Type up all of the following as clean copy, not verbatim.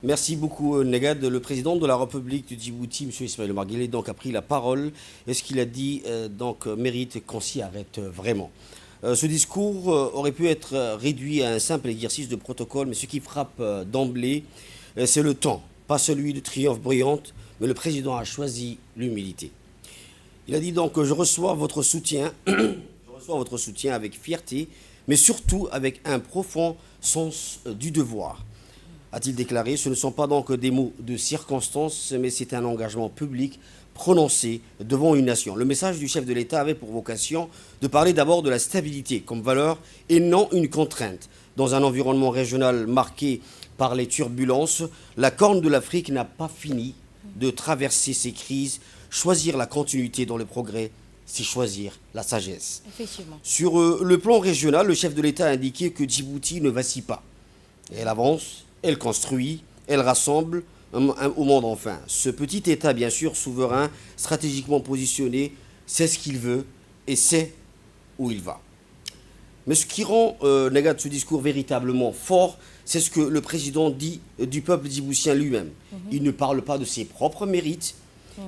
Merci beaucoup, Negad. Le président de la République du Djibouti, M. Ismaël Omar Guelleh, donc, a pris la parole. Et ce qu'il a dit mérite qu'on s'y arrête vraiment. Ce discours aurait pu être réduit à un simple exercice de protocole, mais ce qui frappe d'emblée, c'est le temps. Pas celui de triomphe brillante, mais le président a choisi l'humilité. Il a dit donc, je reçois votre soutien, avec fierté, mais surtout avec un profond sens du devoir. A-t-il déclaré, ce ne sont pas donc des mots de circonstance, mais c'est un engagement public prononcé devant une nation. Le message du chef de l'État avait pour vocation de parler d'abord de la stabilité comme valeur et non une contrainte. Dans un environnement régional marqué par les turbulences, la Corne de l'Afrique n'a pas fini de traverser ces crises. Choisir la continuité dans le progrès, c'est choisir la sagesse. Effectivement. Sur le plan régional, le chef de l'État a indiqué que Djibouti ne vacille pas. Elle avance, elle construit, elle rassemble au monde enfin. Ce petit État, bien sûr, souverain, stratégiquement positionné, sait ce qu'il veut et sait où il va. Mais ce qui rend Negad ce discours véritablement fort, c'est ce que le président dit du peuple djiboutien lui-même. Il ne parle pas de ses propres mérites,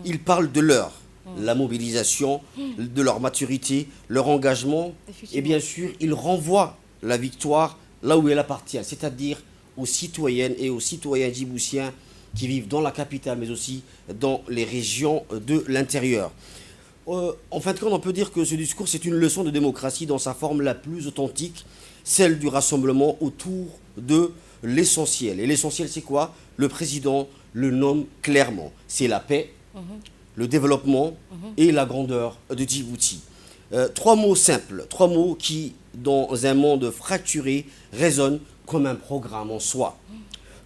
il parle de leur, la mobilisation, de leur maturité, leur engagement. Et bien sûr, il renvoie la victoire là où elle appartient, c'est-à-dire aux citoyennes et aux citoyens djiboutiens qui vivent dans la capitale, mais aussi dans les régions de l'intérieur. En fin de compte, on peut dire que ce discours, c'est une leçon de démocratie dans sa forme la plus authentique, celle du rassemblement autour de l'essentiel. Et l'essentiel, c'est quoi? Le président le nomme clairement. C'est la paix, le développement et la grandeur de Djibouti. Trois mots simples, trois mots qui, dans un monde fracturé, résonnent comme un programme en soi.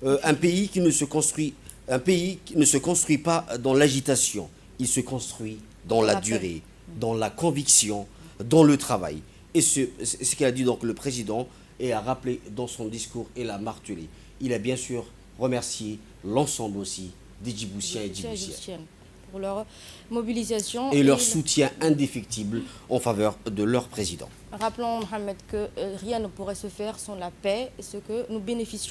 Un pays qui ne se construit pas dans l'agitation, il se construit dans la durée, dans la conviction, dans le travail. Et c'est ce qu'a dit donc le président et a rappelé dans son discours et l'a martelé. Il a bien sûr remercié l'ensemble aussi des Djiboutiens et Djiboutiennes pour leur mobilisation et leur soutien indéfectible en faveur de leur président. Rappelons, Mohamed, que rien ne pourrait se faire sans la paix, ce que nous bénéficions.